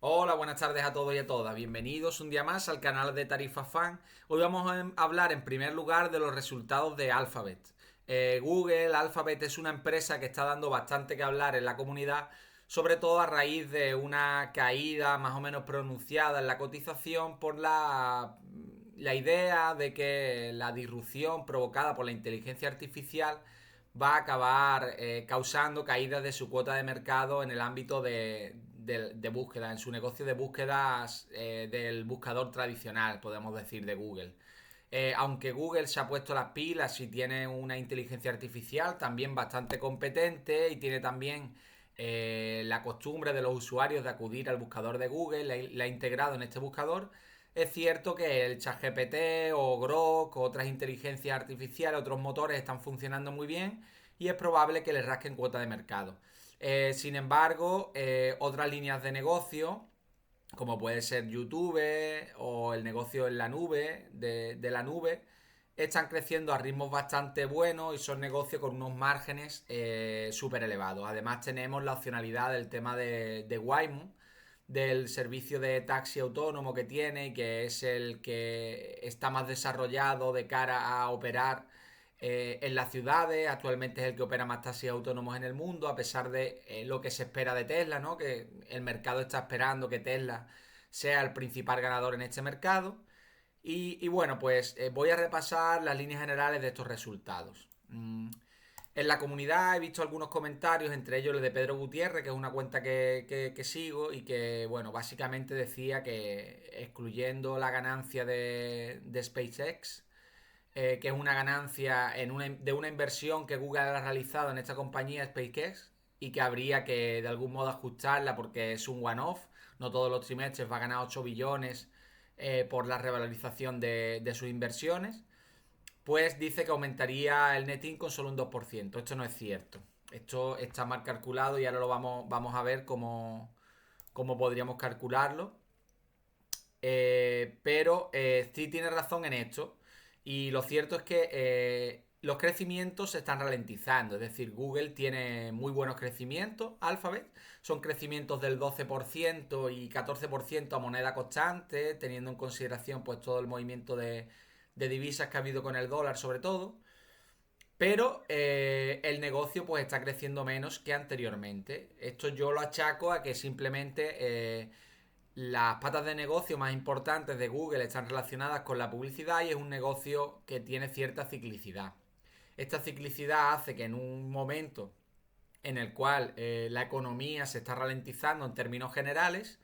Hola, buenas tardes a todos y a todas. Bienvenidos un día más al canal de Tarifa Fan. Hoy vamos a hablar en primer lugar de los resultados de Alphabet. Google, Alphabet es una empresa que está dando bastante que hablar en la comunidad, sobre todo a raíz de una caída más o menos pronunciada en la cotización por la idea de que la disrupción provocada por la inteligencia artificial va a acabar causando caídas de su cuota de mercado en el ámbito de búsqueda, en su negocio de búsquedas del buscador tradicional, podemos decir, de Google. Aunque Google se ha puesto las pilas y tiene una inteligencia artificial también bastante competente y tiene también la costumbre de los usuarios de acudir al buscador de Google, la ha integrado en este buscador. Es cierto que el ChatGPT o Grok o otras inteligencias artificiales, otros motores están funcionando muy bien y es probable que les rasquen cuota de mercado. Sin embargo, otras líneas de negocio, como puede ser YouTube o el negocio en la nube, de la nube, están creciendo a ritmos bastante buenos y son negocios con unos márgenes súper elevados. Además tenemos la opcionalidad del tema de Waymo, del servicio de taxi autónomo que tiene y que es el que está más desarrollado de cara a operar en las ciudades. Actualmente es el que opera más taxis autónomos en el mundo, a pesar de lo que se espera de Tesla, ¿no? Que el mercado está esperando que Tesla sea el principal ganador en este mercado. Bueno, pues voy a repasar las líneas generales de estos resultados. En la comunidad he visto algunos comentarios, entre ellos el de Pedro Gutiérrez, que es una cuenta que sigo y que, bueno, básicamente decía que excluyendo la ganancia de SpaceX, que es una ganancia de una inversión que Google ha realizado en esta compañía SpaceX y que habría que de algún modo ajustarla porque es un one-off, no todos los trimestres va a ganar 8 billones por la revalorización de sus inversiones, pues dice que aumentaría el net income solo un 2%. Esto no es cierto. Esto está mal calculado y ahora lo vamos a ver cómo podríamos calcularlo. Pero sí tiene razón en esto. Y lo cierto es que los crecimientos se están ralentizando. Es decir, Google tiene muy buenos crecimientos. Alphabet son crecimientos del 12% y 14% a moneda constante, teniendo en consideración pues todo el movimiento de divisas que ha habido con el dólar sobre todo. Pero el negocio pues está creciendo menos que anteriormente. Esto yo lo achaco a que simplemente las patas de negocio más importantes de Google están relacionadas con la publicidad y es un negocio que tiene cierta ciclicidad. Esta ciclicidad hace que en un momento en el cual la economía se está ralentizando en términos generales,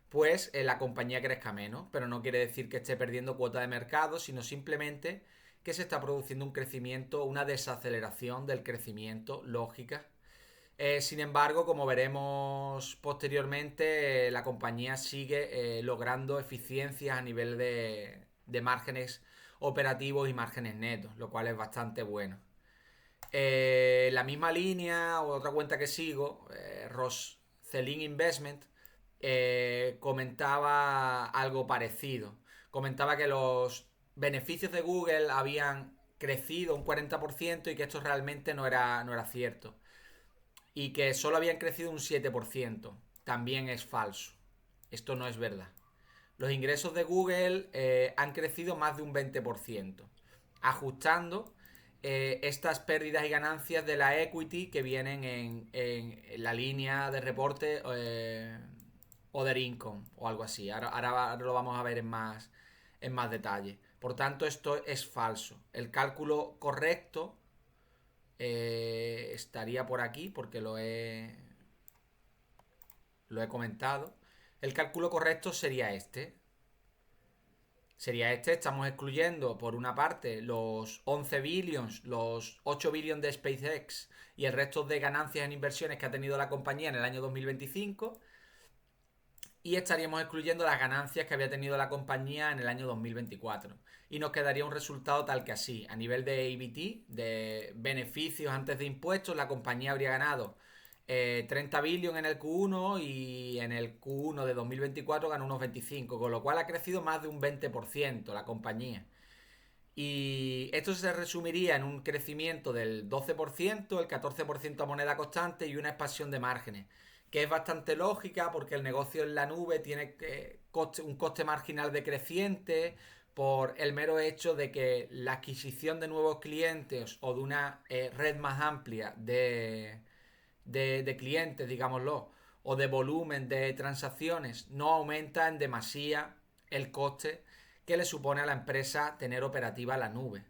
pues la compañía crezca menos, pero no quiere decir que esté perdiendo cuota de mercado, sino simplemente que se está produciendo un crecimiento, una desaceleración del crecimiento lógica. Sin embargo, como veremos posteriormente, la compañía sigue logrando eficiencias a nivel de márgenes operativos y márgenes netos, lo cual es bastante bueno. La misma línea o otra cuenta que sigo, Roscelin Investment, comentaba algo parecido. Comentaba que los beneficios de Google habían crecido un 40% y que esto realmente no era cierto. Y que solo habían crecido un 7%. También es falso. Esto no es verdad. Los ingresos de Google han crecido más de un 20%, ajustando estas pérdidas y ganancias de la equity que vienen en la línea de reporte Other Income o algo así. Ahora lo vamos a ver en más detalle. Por tanto, esto es falso. El cálculo correcto estaría por aquí porque lo he comentado. El cálculo correcto sería este. Estamos excluyendo por una parte los 11 billions, los 8 billions de SpaceX y el resto de ganancias en inversiones que ha tenido la compañía en el año 2025 y estaríamos excluyendo las ganancias que había tenido la compañía en el año 2024 y nos quedaría un resultado tal que así, a nivel de EBT, de beneficios antes de impuestos, la compañía habría ganado 30 billion en el Q1 y en el Q1 de 2024 ganó unos 25, con lo cual ha crecido más de un 20% la compañía. Y esto se resumiría en un crecimiento del 12%, el 14% a moneda constante y una expansión de márgenes, que es bastante lógica porque el negocio en la nube tiene un coste marginal decreciente por el mero hecho de que la adquisición de nuevos clientes o de una red más amplia de clientes, digámoslo, o de volumen de transacciones no aumenta en demasía el coste que le supone a la empresa tener operativa la nube.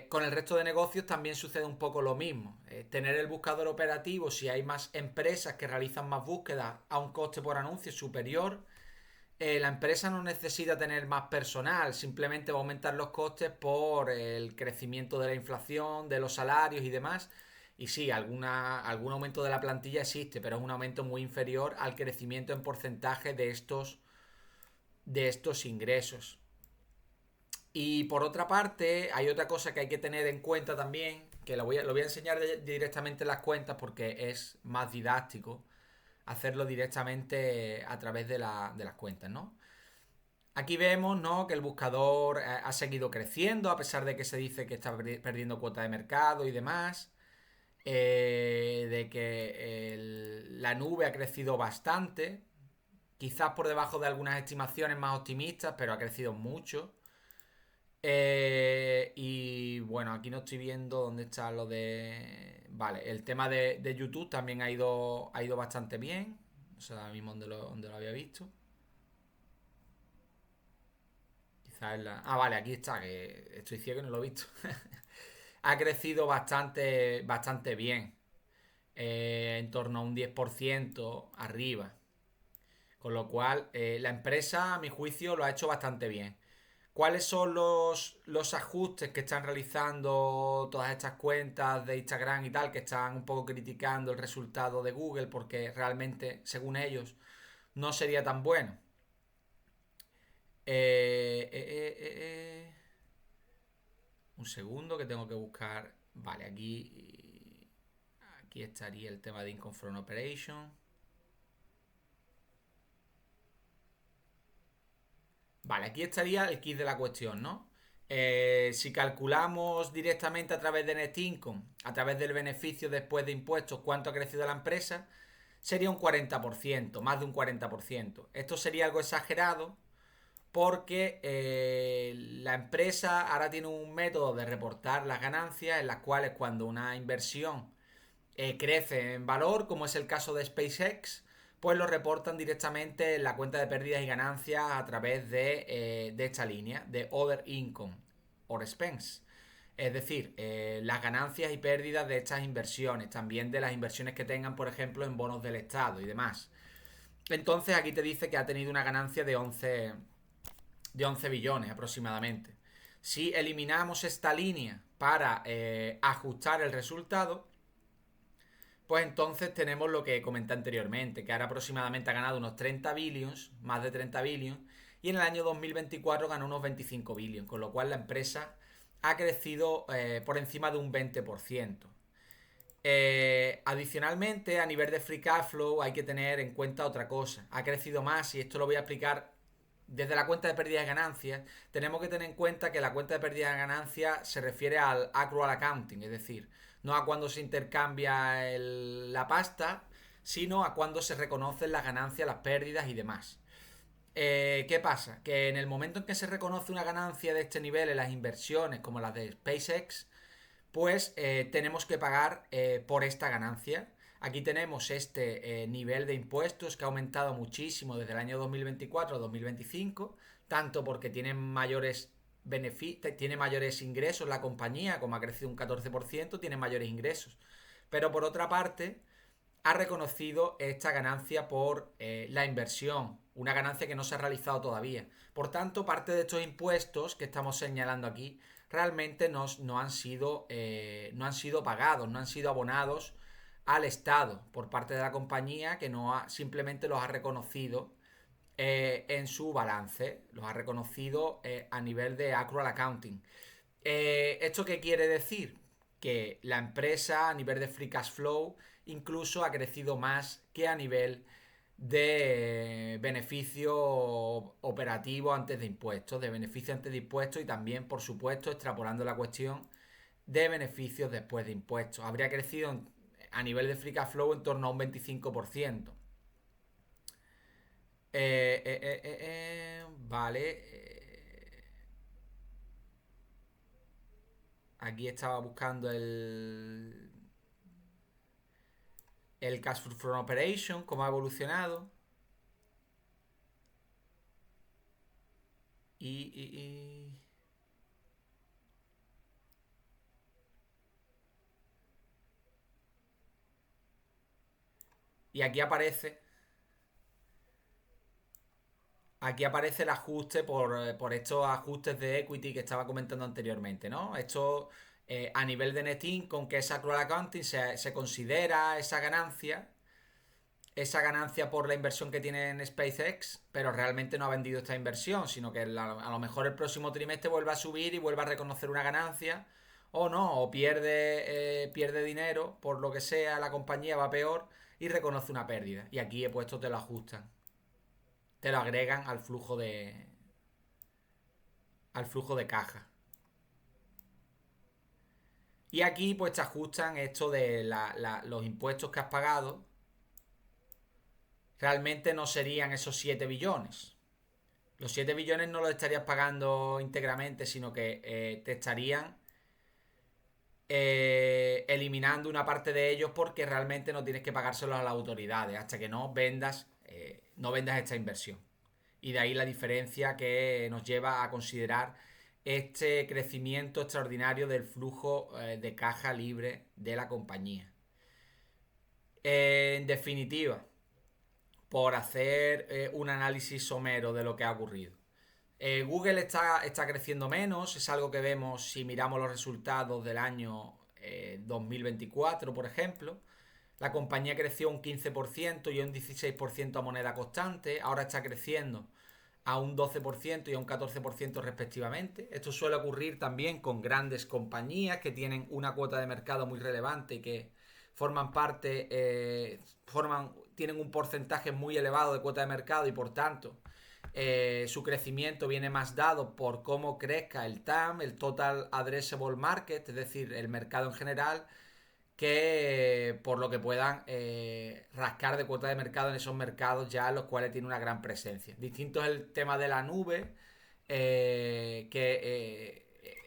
Con el resto de negocios también sucede un poco lo mismo. Tener el buscador operativo, si hay más empresas que realizan más búsquedas a un coste por anuncio superior, la empresa no necesita tener más personal, simplemente va a aumentar los costes por el crecimiento de la inflación, de los salarios y demás. Y sí, algún aumento de la plantilla existe, pero es un aumento muy inferior al crecimiento en porcentaje de estos ingresos. Y por otra parte, hay otra cosa que hay que tener en cuenta también, que lo voy a enseñar directamente en las cuentas porque es más didáctico hacerlo directamente a través de las cuentas, ¿no? Aquí vemos, ¿no?, que el buscador ha seguido creciendo a pesar de que se dice que está perdiendo cuota de mercado y demás. De que la nube ha crecido bastante, quizás por debajo de algunas estimaciones más optimistas, pero ha crecido mucho. Y bueno, aquí no estoy viendo dónde está lo de... Vale, el tema de YouTube también ha ido bastante bien. No sé ahora mismo dónde lo había visto. Quizás en la... Ah, vale, aquí está, que estoy ciego y no lo he visto. Ha crecido bastante, bastante bien. En torno a un 10% arriba. Con lo cual, la empresa, a mi juicio, lo ha hecho bastante bien. ¿Cuáles son los ajustes que están realizando todas estas cuentas de Instagram y tal, que están un poco criticando el resultado de Google porque realmente, según ellos, no sería tan bueno? Un segundo que tengo que buscar. Vale, aquí estaría el tema de Income from Operation. Vale, aquí estaría el kit de la cuestión, ¿no? Si calculamos directamente a través de Net Income, a través del beneficio después de impuestos, cuánto ha crecido la empresa, sería un 40%, más de un 40%. Esto sería algo exagerado porque la empresa ahora tiene un método de reportar las ganancias en las cuales cuando una inversión crece en valor, como es el caso de SpaceX, pues lo reportan directamente en la cuenta de pérdidas y ganancias a través de esta línea, de Other Income or Expense. Es decir, las ganancias y pérdidas de estas inversiones, también de las inversiones que tengan, por ejemplo, en bonos del Estado y demás. Entonces aquí te dice que ha tenido una ganancia de 11 billones aproximadamente. Si eliminamos esta línea para ajustar el resultado, pues entonces tenemos lo que comenté anteriormente, que ahora aproximadamente ha ganado unos 30 billions, más de 30 billions, y en el año 2024 ganó unos 25 billions, con lo cual la empresa ha crecido por encima de un 20%. Adicionalmente, a nivel de free cash flow hay que tener en cuenta otra cosa. Ha crecido más, y esto lo voy a explicar desde la cuenta de pérdidas y ganancias. Tenemos que tener en cuenta que la cuenta de pérdidas y ganancias se refiere al accrual accounting, es decir, no a cuando se intercambia la pasta, sino a cuando se reconocen las ganancias, las pérdidas y demás. ¿Qué pasa? Que en el momento en que se reconoce una ganancia de este nivel en las inversiones, como las de SpaceX, pues tenemos que pagar por esta ganancia. Aquí tenemos este nivel de impuestos que ha aumentado muchísimo desde el año 2024 a 2025, tanto porque tiene mayores ingresos la compañía, como ha crecido un 14%, tiene mayores ingresos. Pero por otra parte, ha reconocido esta ganancia por la inversión, una ganancia que no se ha realizado todavía. Por tanto, parte de estos impuestos que estamos señalando aquí realmente no han sido pagados, no han sido abonados al Estado por parte de la compañía, que simplemente los ha reconocido en su balance, los ha reconocido a nivel de accrual accounting. ¿Esto qué quiere decir? Que la empresa a nivel de free cash flow incluso ha crecido más que a nivel de beneficio operativo antes de impuestos, de beneficio antes de impuestos, y también, por supuesto, extrapolando la cuestión de beneficios después de impuestos. Habría crecido a nivel de free cash flow en torno a un 25%. Vale. Aquí estaba buscando el cash flow from operation, cómo ha evolucionado. Y aquí aparece el ajuste por estos ajustes de equity que estaba comentando anteriormente, ¿no? Esto a nivel de net income, que es accrual accounting, se considera esa ganancia por la inversión que tiene en SpaceX, pero realmente no ha vendido esta inversión, sino que a lo mejor el próximo trimestre vuelve a subir y vuelve a reconocer una ganancia, o no, o pierde dinero, por lo que sea, la compañía va peor y reconoce una pérdida. Y aquí he puesto te lo ajustan, te lo agregan al flujo de caja. Y aquí pues te ajustan esto de los impuestos que has pagado. Realmente no serían esos 7 billones. Los 7 billones no los estarías pagando íntegramente, sino que te estarían eliminando una parte de ellos porque realmente no tienes que pagárselos a las autoridades hasta que no vendas esta inversión. Y de ahí la diferencia que nos lleva a considerar este crecimiento extraordinario del flujo de caja libre de la compañía. En definitiva, por hacer un análisis somero de lo que ha ocurrido. Google está creciendo menos, es algo que vemos si miramos los resultados del año 2024, por ejemplo. La compañía creció un 15% y un 16% a moneda constante, ahora está creciendo a un 12% y a un 14% respectivamente. Esto suele ocurrir también con grandes compañías que tienen una cuota de mercado muy relevante y que tienen un porcentaje muy elevado de cuota de mercado y por tanto su crecimiento viene más dado por cómo crezca el TAM, el Total Addressable Market, es decir, el mercado en general, que por lo que puedan rascar de cuota de mercado en esos mercados ya en los cuales tiene una gran presencia. Distinto es el tema de la nube, que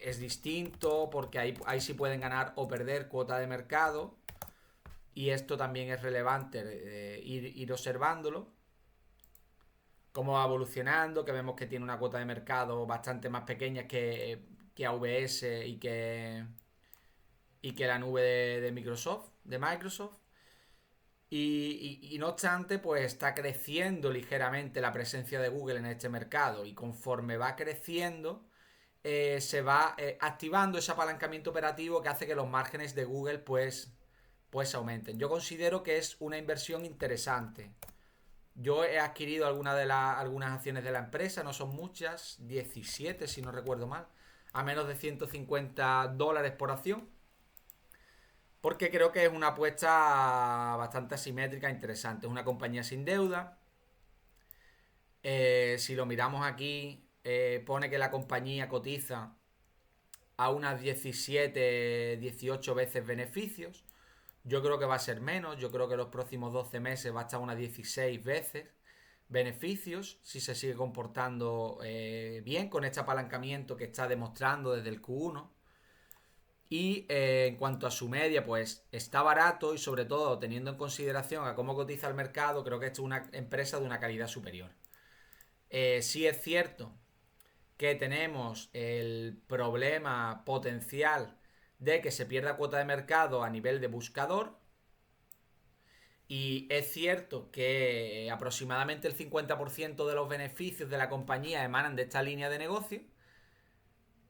es distinto porque ahí sí pueden ganar o perder cuota de mercado y esto también es relevante ir observándolo cómo va evolucionando, que vemos que tiene una cuota de mercado bastante más pequeña que AWS y que la nube de Microsoft. Y no obstante, pues está creciendo ligeramente la presencia de Google en este mercado. Y conforme va creciendo, se va activando ese apalancamiento operativo que hace que los márgenes de Google pues aumenten. Yo considero que es una inversión interesante. Yo he adquirido algunas acciones de la empresa, no son muchas, 17 si no recuerdo mal, a menos de $150 por acción, porque creo que es una apuesta bastante asimétrica, interesante. Es una compañía sin deuda. Si lo miramos aquí, pone que la compañía cotiza a unas 17, 18 veces beneficios. Yo creo que va a ser menos. Yo creo que los próximos 12 meses va a estar unas 16 veces beneficios si se sigue comportando bien con este apalancamiento que está demostrando desde el Q1. Y en cuanto a su media, pues está barato y sobre todo teniendo en consideración a cómo cotiza el mercado, creo que esto es una empresa de una calidad superior. Sí es cierto que tenemos el problema potencial de que se pierda cuota de mercado a nivel de buscador. Y es cierto que aproximadamente el 50% de los beneficios de la compañía emanan de esta línea de negocio.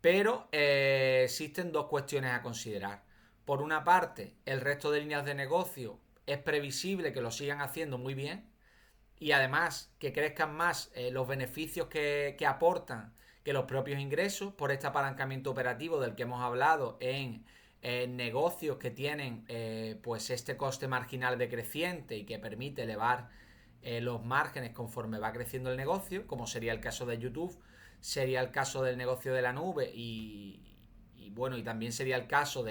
Pero existen dos cuestiones a considerar. Por una parte, el resto de líneas de negocio es previsible que lo sigan haciendo muy bien. Y además que crezcan más los beneficios que aportan que los propios ingresos por este apalancamiento operativo del que hemos hablado en negocios que tienen pues este coste marginal decreciente y que permite elevar los márgenes conforme va creciendo el negocio, como sería el caso de YouTube, sería el caso del negocio de la nube y bueno, y también sería el caso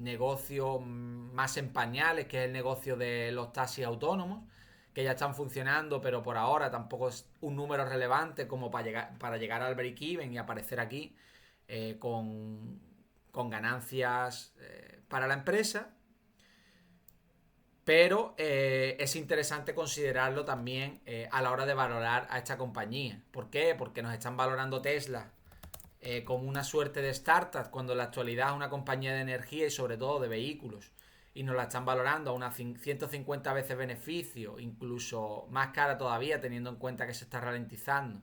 negocio más en pañales, que es el negocio de los taxis autónomos, que ya están funcionando, pero por ahora tampoco es un número relevante como para llegar al break-even y aparecer aquí eh, con, con ganancias para la empresa. Pero es interesante considerarlo también a la hora de valorar a esta compañía. ¿Por qué? Porque nos están valorando Tesla como una suerte de startup, cuando en la actualidad es una compañía de energía y sobre todo de vehículos. Y nos la están valorando a unas 150 veces beneficio, incluso más cara todavía, teniendo en cuenta que se está ralentizando.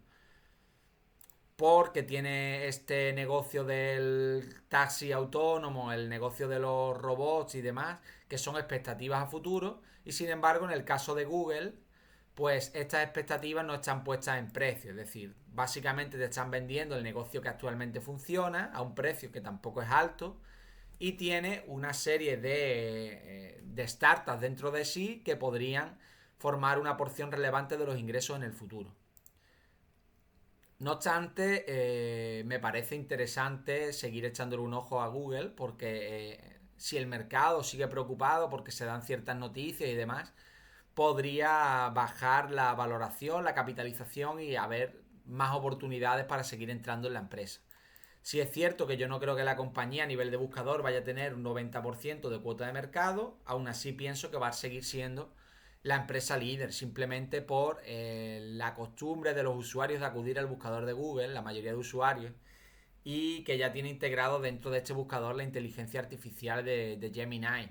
Porque tiene este negocio del taxi autónomo, el negocio de los robots y demás, que son expectativas a futuro. Y sin embargo, en el caso de Google, pues estas expectativas no están puestas en precio. Es decir, básicamente te están vendiendo el negocio que actualmente funciona a un precio que tampoco es alto y tiene una serie de startups dentro de sí que podrían formar una porción relevante de los ingresos en el futuro. No obstante, me parece interesante seguir echándole un ojo a Google porque si el mercado sigue preocupado porque se dan ciertas noticias y demás, podría bajar la valoración, la capitalización y haber más oportunidades para seguir entrando en la empresa. Si es cierto que yo no creo que la compañía a nivel de buscador vaya a tener un 90% de cuota de mercado, aún así pienso que va a seguir siendo la empresa líder, simplemente por la costumbre de los usuarios de acudir al buscador de Google, la mayoría de usuarios, y que ya tiene integrado dentro de este buscador la inteligencia artificial de Gemini.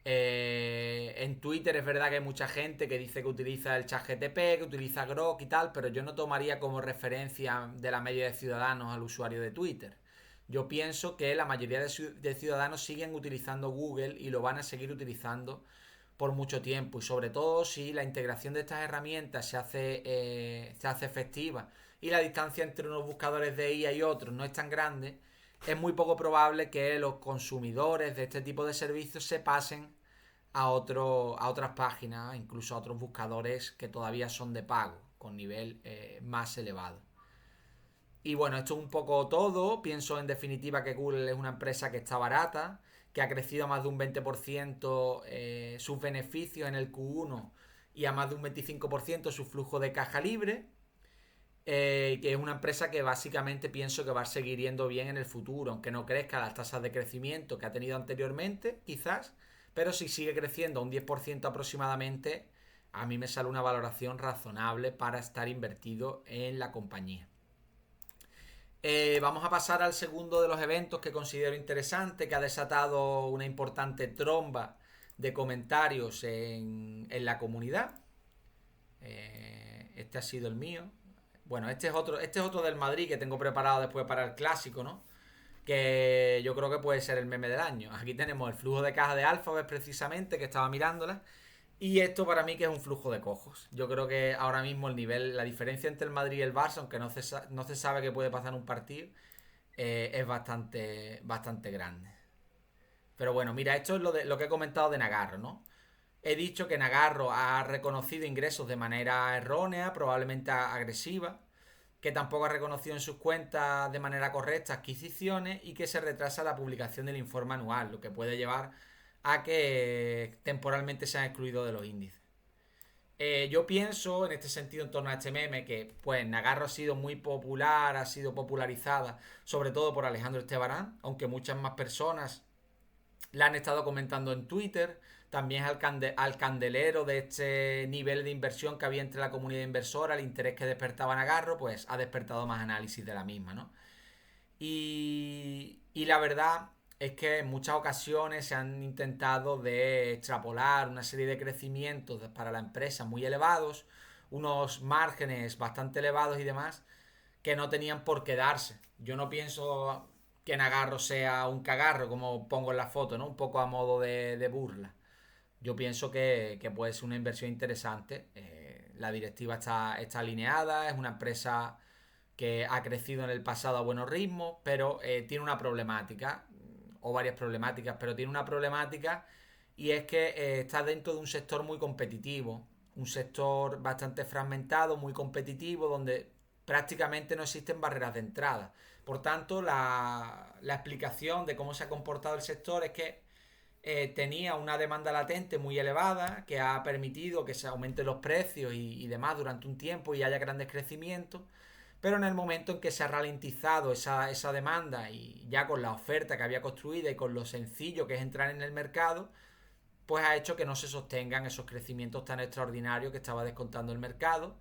En Twitter es verdad que hay mucha gente que dice que utiliza el chat GTP, que utiliza Grok y tal, pero yo no tomaría como referencia de la media de ciudadanos al usuario de Twitter. Yo pienso que la mayoría de ciudadanos siguen utilizando Google y lo van a seguir utilizando por mucho tiempo y sobre todo si la integración de estas herramientas se hace efectiva y la distancia entre unos buscadores de IA y otros no es tan grande, es muy poco probable que los consumidores de este tipo de servicios se pasen a otras páginas, incluso a otros buscadores que todavía son de pago, con nivel más elevado. Y bueno, esto es un poco todo. Pienso en definitiva que Google es una empresa que está barata, que ha crecido a más de un 20% sus beneficios en el Q1 y a más de un 25% su flujo de caja libre, que es una empresa que básicamente pienso que va a seguir yendo bien en el futuro, aunque no crezca las tasas de crecimiento que ha tenido anteriormente, quizás, pero si sigue creciendo a un 10% aproximadamente, a mí me sale una valoración razonable para estar invertido en la compañía. Vamos a pasar al segundo de los eventos que considero interesante, que ha desatado una importante tromba de comentarios en la comunidad. Este ha sido el mío. Bueno, este es otro del Madrid que tengo preparado después para el clásico, ¿no? Que yo creo que puede ser el meme del año. Aquí tenemos el flujo de caja de Alphabet precisamente, que estaba mirándola. Y esto para mí que es un flujo de cojos. Yo creo que ahora mismo el nivel, la diferencia entre el Madrid y el Barça, aunque no se sabe qué puede pasar en un partido, es bastante grande. Pero bueno, mira, esto es lo que he comentado de Nagarro, ¿no? He dicho que Nagarro ha reconocido ingresos de manera errónea, probablemente agresiva, que tampoco ha reconocido en sus cuentas de manera correcta adquisiciones y que se retrasa la publicación del informe anual, lo que puede llevar a que temporalmente sean excluidos de los índices. Yo pienso en este sentido en torno a este meme que pues Nagarro ha sido muy popular, ha sido popularizada sobre todo por Alejandro Estebarán, aunque muchas más personas la han estado comentando en Twitter. También al candelero de este nivel de inversión que había entre la comunidad inversora, el interés que despertaba Nagarro, pues ha despertado más análisis de la misma, ¿no? Y la verdad es que en muchas ocasiones se han intentado de extrapolar una serie de crecimientos para la empresa muy elevados, unos márgenes bastante elevados y demás, que no tenían por qué darse. Yo no pienso que Nagarro sea un cagarro, como pongo en la foto, ¿no? Un poco a modo de burla. Yo pienso que puede ser una inversión interesante. La directiva está alineada, es una empresa que ha crecido en el pasado a buenos ritmos, pero tiene una problemática, o varias problemáticas, pero tiene una problemática y es que está dentro de un sector muy competitivo, un sector bastante fragmentado, muy competitivo, donde prácticamente no existen barreras de entrada. Por tanto, la explicación de cómo se ha comportado el sector es que tenía una demanda latente muy elevada que ha permitido que se aumenten los precios y demás durante un tiempo y haya grandes crecimientos, pero en el momento en que se ha ralentizado esa demanda y ya con la oferta que había construida y con lo sencillo que es entrar en el mercado, pues ha hecho que no se sostengan esos crecimientos tan extraordinarios que estaba descontando el mercado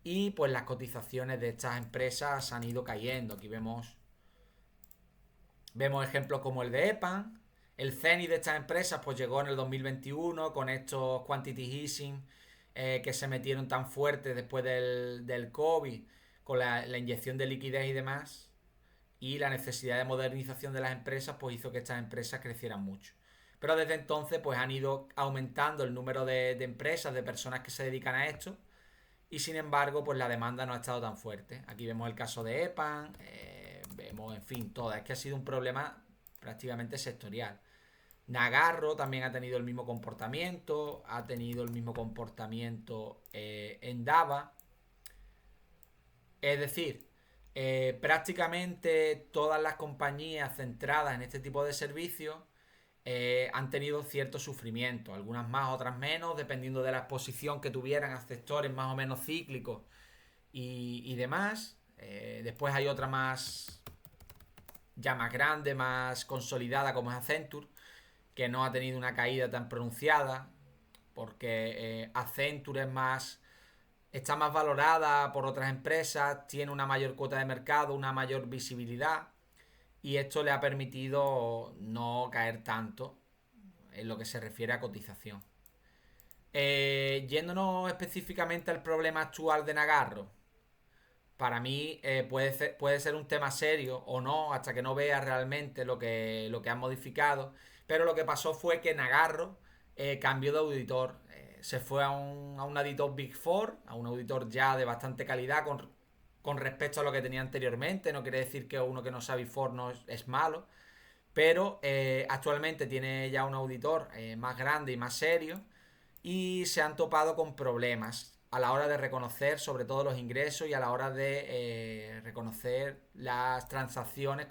y pues las cotizaciones de estas empresas han ido cayendo. Aquí vemos ejemplos como el de EPAN. El cenit de estas empresas pues llegó en el 2021 con estos quantity easing que se metieron tan fuertes después del COVID, con la inyección de liquidez y demás, y la necesidad de modernización de las empresas pues hizo que estas empresas crecieran mucho. Pero desde entonces pues han ido aumentando el número de empresas, de personas que se dedican a esto, y sin embargo pues la demanda no ha estado tan fuerte. Aquí vemos el caso de EPAN, vemos en fin todas, es que ha sido un problema prácticamente sectorial. Nagarro también ha tenido el mismo comportamiento, ha tenido el mismo comportamiento Endava. Es decir, prácticamente todas las compañías centradas en este tipo de servicios han tenido cierto sufrimiento, algunas más, otras menos, dependiendo de la exposición que tuvieran a sectores más o menos cíclicos y demás. Después hay otra más, ya más grande, más consolidada, como es Accenture, que no ha tenido una caída tan pronunciada, porque Accenture es más, está más valorada por otras empresas, tiene una mayor cuota de mercado, una mayor visibilidad, y esto le ha permitido no caer tanto en lo que se refiere a cotización. Yéndonos específicamente al problema actual de Nagarro, para mí puede ser un tema serio o no, hasta que no vea realmente lo que han modificado. Pero lo que pasó fue que Nagarro cambió de auditor. Se fue a un auditor Big Four, a un auditor ya de bastante calidad con respecto a lo que tenía anteriormente. No quiere decir que uno que no sea Big Four no es malo. Pero actualmente tiene ya un auditor más grande y más serio y se han topado con problemas a la hora de reconocer sobre todo los ingresos y a la hora de reconocer las transacciones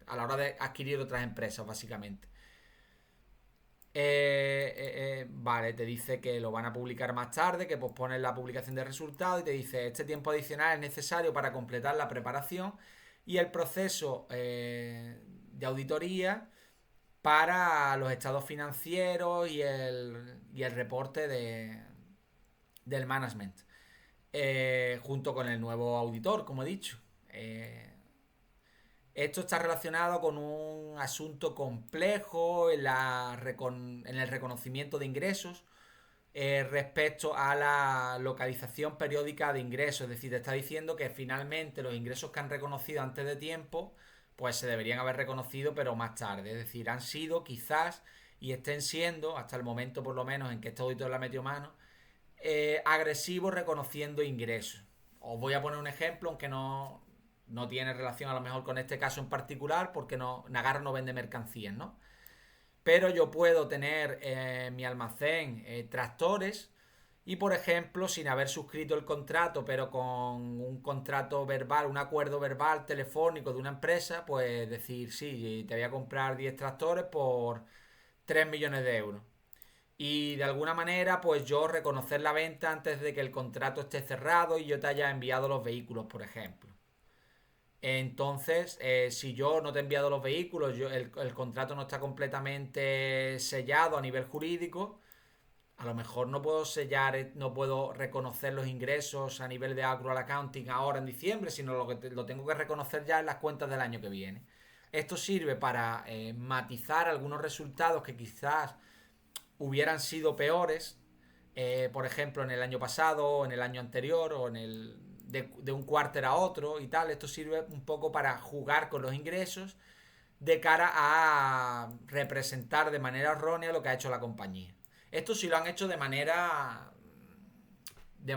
a la hora de adquirir otras empresas básicamente. Vale, te dice que lo van a publicar más tarde, que posponen la publicación de resultados y te dice este tiempo adicional es necesario para completar la preparación y el proceso de auditoría para los estados financieros y el reporte del management, junto con el nuevo auditor, como he dicho. Esto está relacionado con un asunto complejo en el reconocimiento de ingresos respecto a la localización periódica de ingresos. Es decir, te está diciendo que finalmente los ingresos que han reconocido antes de tiempo, pues se deberían haber reconocido, pero más tarde. Es decir, han sido quizás y estén siendo, hasta el momento por lo menos en que este auditor la metió mano, agresivos reconociendo ingresos. Os voy a poner un ejemplo, aunque no tiene relación a lo mejor con este caso en particular, porque Nagarro no vende mercancías, ¿no? Pero yo puedo tener en mi almacén tractores y, por ejemplo, sin haber suscrito el contrato, pero con un contrato verbal, un acuerdo verbal telefónico de una empresa, pues decir, sí, te voy a comprar 10 tractores por 3 millones de euros. Y de alguna manera, pues yo reconocer la venta antes de que el contrato esté cerrado y yo te haya enviado los vehículos, por ejemplo. Entonces, si yo no te he enviado los vehículos, el contrato no está completamente sellado a nivel jurídico, a lo mejor no puedo sellar, no puedo reconocer los ingresos a nivel de accrual accounting ahora en diciembre, sino lo tengo que reconocer ya en las cuentas del año que viene. Esto sirve para matizar algunos resultados que quizás hubieran sido peores, por ejemplo, en el año pasado, o en el año anterior, o de un cuarter a otro y tal. Esto sirve un poco para jugar con los ingresos de cara a representar de manera errónea lo que ha hecho la compañía. Esto sí lo han hecho de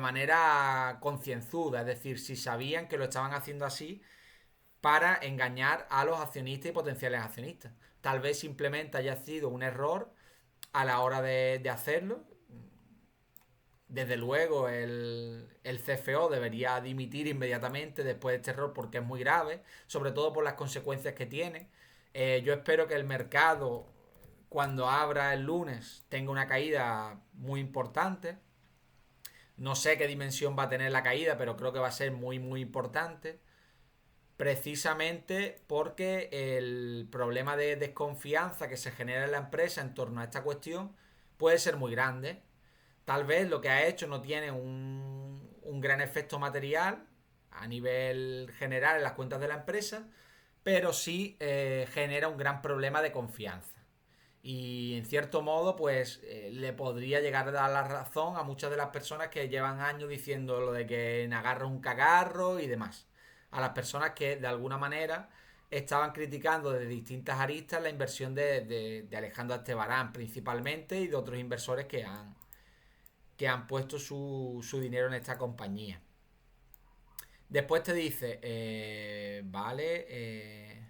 manera concienzuda, es decir, si sabían que lo estaban haciendo así para engañar a los accionistas y potenciales accionistas. Tal vez simplemente haya sido un error a la hora de hacerlo. Desde luego, el CFO debería dimitir inmediatamente después de este error porque es muy grave, sobre todo por las consecuencias que tiene. Yo espero que el mercado, cuando abra el lunes, tenga una caída muy importante. No sé qué dimensión va a tener la caída, pero creo que va a ser muy, muy importante. Precisamente porque el problema de desconfianza que se genera en la empresa en torno a esta cuestión puede ser muy grande. Tal vez lo que ha hecho no tiene un gran efecto material a nivel general en las cuentas de la empresa, pero sí genera un gran problema de confianza. Y en cierto modo, pues le podría llegar a dar la razón a muchas de las personas que llevan años diciendo lo de que Nagarro es un cagarro y demás. A las personas que de alguna manera estaban criticando de distintas aristas la inversión de Alejandro Estebarán principalmente y de otros inversores que han puesto su dinero en esta compañía. Después te dice, vale,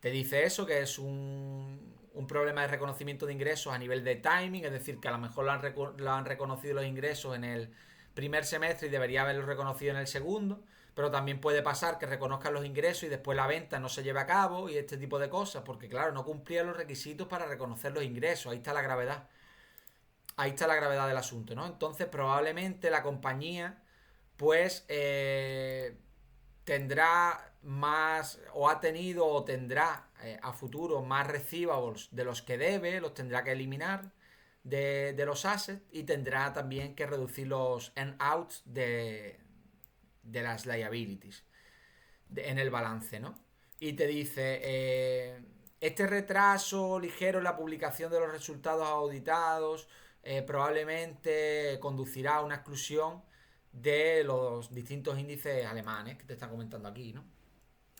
te dice eso, que es un problema de reconocimiento de ingresos a nivel de timing, es decir, que a lo mejor lo han reconocido los ingresos en el primer semestre y debería haberlo reconocido en el segundo, pero también puede pasar que reconozcan los ingresos y después la venta no se lleve a cabo y este tipo de cosas, porque claro, no cumplía los requisitos para reconocer los ingresos, ahí está la gravedad. Ahí está la gravedad del asunto, ¿no? Entonces probablemente la compañía pues tendrá más o ha tenido o tendrá a futuro más receivables de los que debe, los tendrá que eliminar de los assets y tendrá también que reducir los earn-outs de las liabilities en el balance, ¿no? Y te dice, este retraso ligero en la publicación de los resultados auditados probablemente conducirá a una exclusión de los distintos índices alemanes que te están comentando aquí, ¿no?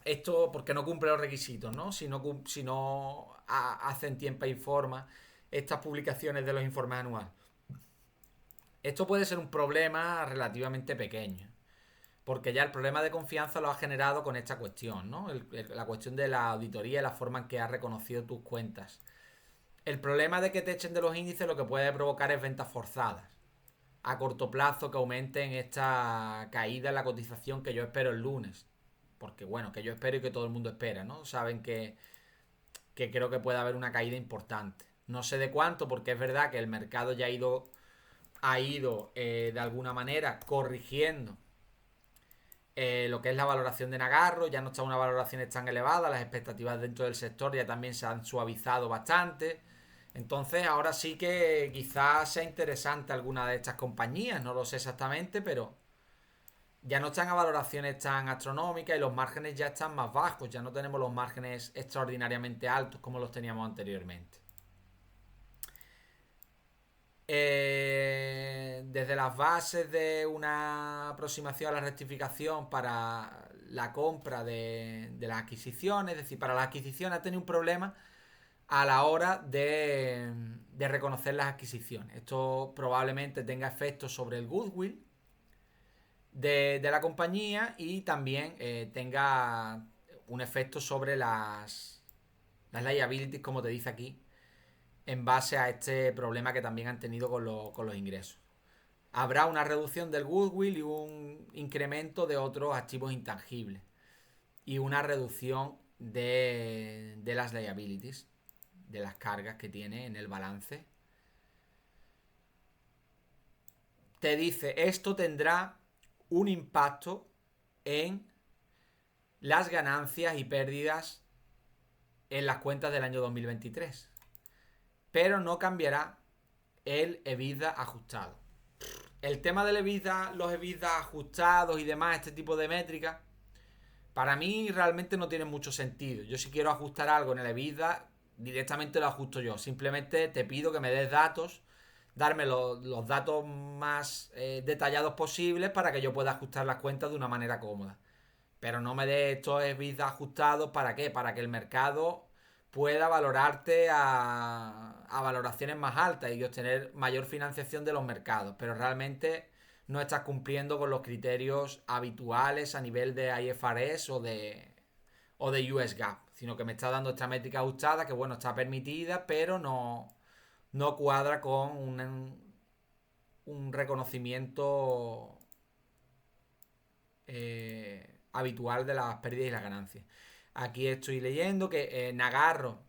Esto porque no cumple los requisitos, ¿no? Si no hacen tiempo y forma estas publicaciones de los informes anuales. Esto puede ser un problema relativamente pequeño, porque ya el problema de confianza lo ha generado con esta cuestión, ¿no? La cuestión de la auditoría y la forma en que has reconocido tus cuentas. El problema de que te echen de los índices lo que puede provocar es ventas forzadas a corto plazo que aumenten esta caída en la cotización que yo espero el lunes. Porque bueno, que yo espero y que todo el mundo espera, ¿no? Saben que creo que puede haber una caída importante. No sé de cuánto, porque es verdad que el mercado ya ha ido de alguna manera corrigiendo lo que es la valoración de Nagarro, ya no está una valoración tan elevada, las expectativas dentro del sector ya también se han suavizado bastante. Entonces ahora sí que quizás sea interesante alguna de estas compañías, no lo sé exactamente, pero ya no están a valoraciones tan astronómicas y los márgenes ya están más bajos, ya no tenemos los márgenes extraordinariamente altos como los teníamos anteriormente. Desde las bases de una aproximación a la rectificación para la compra de las adquisiciones, es decir, para las adquisiciones ha tenido un problema a la hora de reconocer las adquisiciones. Esto probablemente tenga efectos sobre el goodwill de la compañía y también tenga un efecto sobre las liabilities, como te dice aquí, en base a este problema que también han tenido con los ingresos. Habrá una reducción del goodwill y un incremento de otros activos intangibles y una reducción de las liabilities, de las cargas que tiene en el balance. Te dice, esto tendrá un impacto en las ganancias y pérdidas en las cuentas del año 2023, pero no cambiará el EBITDA ajustado. El tema del EBITDA, los EBITDA ajustados y demás, este tipo de métricas, para mí realmente no tiene mucho sentido. Yo si quiero ajustar algo en el EBITDA, directamente lo ajusto yo. Simplemente te pido que me des datos, darme los datos más detallados posibles para que yo pueda ajustar las cuentas de una manera cómoda. Pero no me des estos EBITDA ajustados, ¿para qué? Para que el mercado pueda valorarte a valoraciones más altas y obtener mayor financiación de los mercados. Pero realmente no estás cumpliendo con los criterios habituales a nivel de IFRS o de US GAAP, sino que me está dando esta métrica ajustada que, bueno, está permitida, pero no cuadra con un reconocimiento habitual de las pérdidas y las ganancias. Aquí estoy leyendo que Nagarro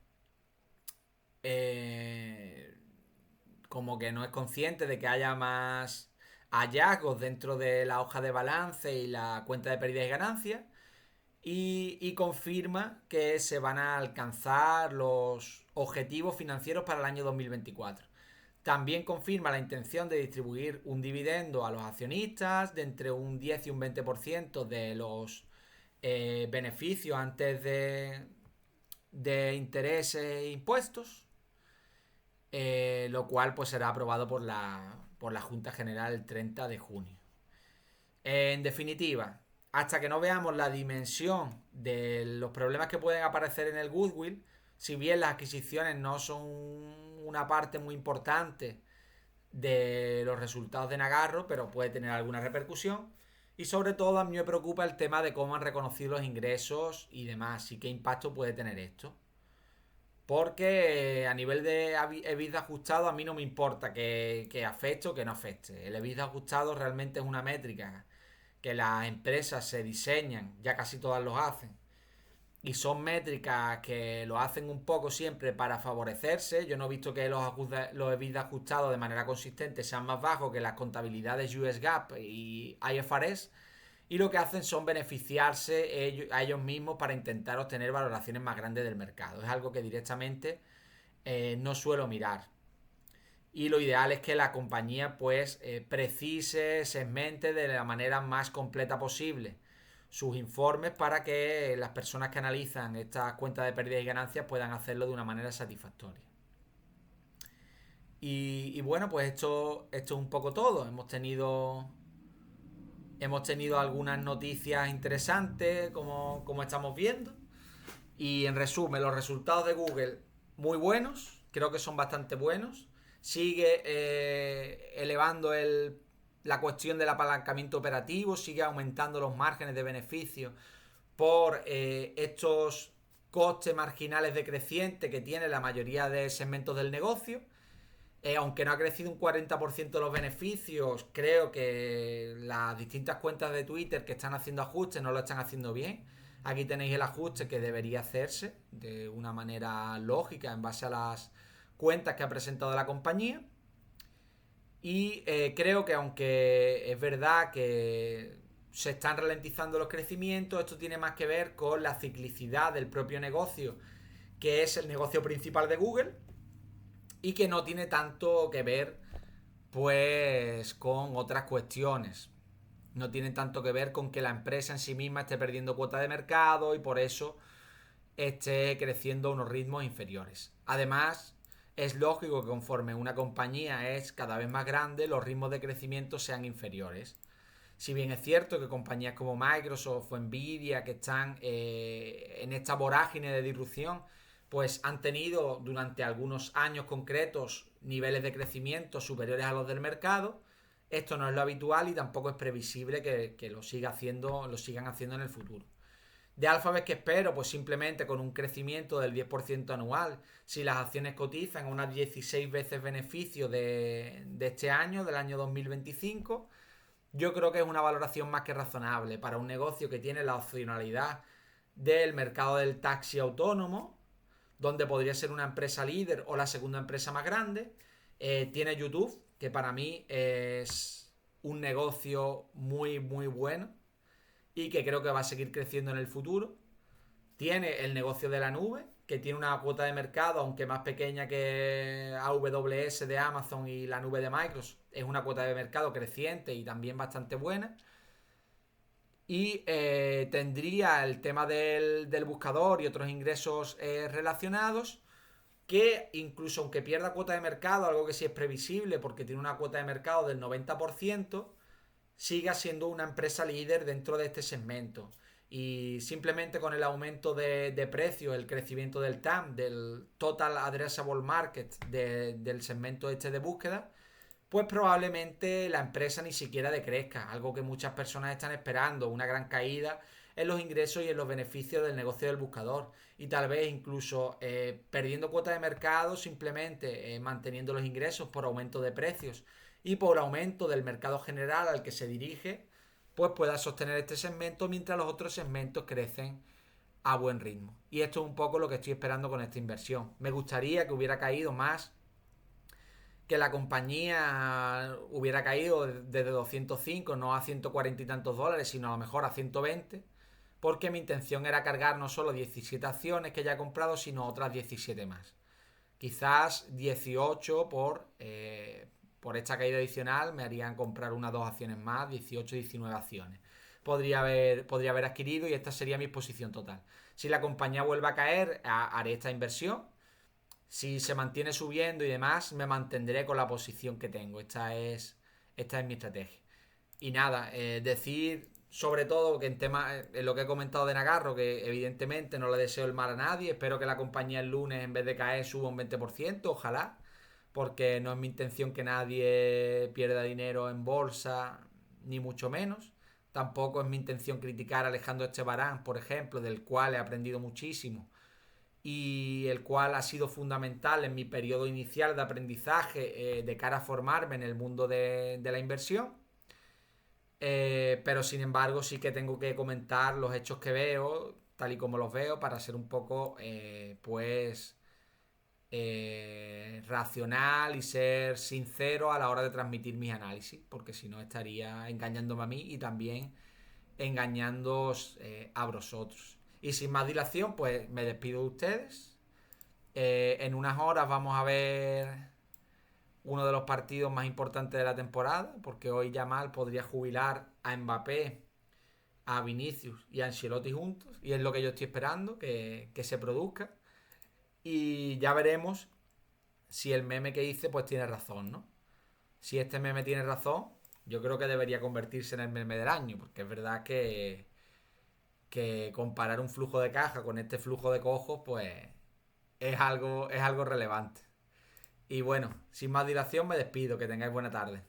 como que no es consciente de que haya más hallazgos dentro de la hoja de balance y la cuenta de pérdidas y ganancias y confirma que se van a alcanzar los objetivos financieros para el año 2024. También confirma la intención de distribuir un dividendo a los accionistas de entre un 10 y un 20% de los beneficios antes de intereses e impuestos, lo cual pues será aprobado por la Junta General el 30 de junio. En definitiva, hasta que no veamos la dimensión de los problemas que pueden aparecer en el goodwill, si bien las adquisiciones no son una parte muy importante de los resultados de Nagarro, pero puede tener alguna repercusión. Y sobre todo a mí me preocupa el tema de cómo han reconocido los ingresos y demás, y qué impacto puede tener esto. Porque a nivel de EBITDA ajustado a mí no me importa que afecte o que no afecte. El EBITDA ajustado realmente es una métrica que las empresas se diseñan, ya casi todas lo hacen, y son métricas que lo hacen un poco siempre para favorecerse. Yo no he visto que los EBITDA ajustados de manera consistente sean más bajos que las contabilidades US GAAP y IFRS, y lo que hacen son beneficiarse a ellos mismos para intentar obtener valoraciones más grandes del mercado. Es algo que directamente no suelo mirar. Y lo ideal es que la compañía pues precise, segmente de la manera más completa posible sus informes para que las personas que analizan estas cuentas de pérdidas y ganancias puedan hacerlo de una manera satisfactoria. Y bueno, pues esto es un poco todo. Hemos tenido algunas noticias interesantes, como estamos viendo. Y en resumen, los resultados de Google muy buenos, creo que son bastante buenos. Sigue elevando la cuestión del apalancamiento operativo, sigue aumentando los márgenes de beneficio por estos costes marginales decrecientes que tiene la mayoría de segmentos del negocio. Aunque no ha crecido un 40% los beneficios, creo que las distintas cuentas de Twitter que están haciendo ajustes no lo están haciendo bien. Aquí tenéis el ajuste que debería hacerse de una manera lógica en base a las cuentas que ha presentado la compañía. Y creo que aunque es verdad que se están ralentizando los crecimientos, esto tiene más que ver con la ciclicidad del propio negocio, que es el negocio principal de Google, y que no tiene tanto que ver pues con otras cuestiones. No tiene tanto que ver con que la empresa en sí misma esté perdiendo cuota de mercado y por eso esté creciendo a unos ritmos inferiores. Además, es lógico que conforme una compañía es cada vez más grande, los ritmos de crecimiento sean inferiores. Si bien es cierto que compañías como Microsoft o Nvidia, que están en esta vorágine de disrupción, pues han tenido durante algunos años concretos niveles de crecimiento superiores a los del mercado. Esto no es lo habitual y tampoco es previsible que lo sigan haciendo en el futuro. De Alphabet, ¿qué espero? Pues simplemente con un crecimiento del 10% anual. Si las acciones cotizan unas 16 veces beneficio de este año, del año 2025, yo creo que es una valoración más que razonable para un negocio que tiene la opcionalidad del mercado del taxi autónomo, donde podría ser una empresa líder o la segunda empresa más grande. Tiene YouTube, que para mí es un negocio muy, muy bueno y que creo que va a seguir creciendo en el futuro. Tiene el negocio de la nube, que tiene una cuota de mercado, aunque más pequeña que AWS de Amazon y la nube de Microsoft. Es una cuota de mercado creciente y también bastante buena. Y tendría el tema del buscador y otros ingresos relacionados, que incluso aunque pierda cuota de mercado, algo que sí es previsible porque tiene una cuota de mercado del 90%, siga siendo una empresa líder dentro de este segmento. Y simplemente con el aumento de precios, el crecimiento del TAM, del Total Addressable Market, del segmento este de búsqueda, pues probablemente la empresa ni siquiera decrezca, algo que muchas personas están esperando, una gran caída en los ingresos y en los beneficios del negocio del buscador, y tal vez incluso perdiendo cuota de mercado, simplemente manteniendo los ingresos por aumento de precios y por aumento del mercado general al que se dirige, pues pueda sostener este segmento mientras los otros segmentos crecen a buen ritmo. Y esto es un poco lo que estoy esperando con esta inversión. Me gustaría que hubiera caído más, que la compañía hubiera caído desde 205, no a 140 y tantos dólares, sino a lo mejor a 120, porque mi intención era cargar no solo 17 acciones que ya he comprado, sino otras 17 más. Quizás 18 por esta caída adicional me harían comprar unas 2 acciones más, 18, 19 acciones. Podría haber adquirido y esta sería mi exposición total. Si la compañía vuelve a caer, haré esta inversión. Si se mantiene subiendo y demás, me mantendré con la posición que tengo. Esta es mi estrategia. Y nada, decir sobre todo que en lo que he comentado de Nagarro, que evidentemente no le deseo el mal a nadie, espero que la compañía el lunes en vez de caer suba un 20%, ojalá, porque no es mi intención que nadie pierda dinero en bolsa, ni mucho menos. Tampoco es mi intención criticar a Alejandro Echevarán, por ejemplo, del cual he aprendido muchísimo y el cual ha sido fundamental en mi periodo inicial de aprendizaje de cara a formarme en el mundo de la inversión. Pero sin embargo sí que tengo que comentar los hechos que veo, tal y como los veo, para ser un poco, racional y ser sincero a la hora de transmitir mis análisis, porque si no estaría engañándome a mí y también engañándoos a vosotros. Y sin más dilación, pues me despido de ustedes. En unas horas vamos a ver uno de los partidos más importantes de la temporada, porque hoy Yamal podría jubilar a Mbappé, a Vinicius y a Ancelotti juntos, y es lo que yo estoy esperando que se produzca. Y ya veremos si el meme que hice pues tiene razón, ¿no? Si este meme tiene razón, yo creo que debería convertirse en el meme del año, porque es verdad que comparar un flujo de caja con este flujo de cojos, pues es algo relevante. Y bueno, sin más dilación me despido, que tengáis buena tarde.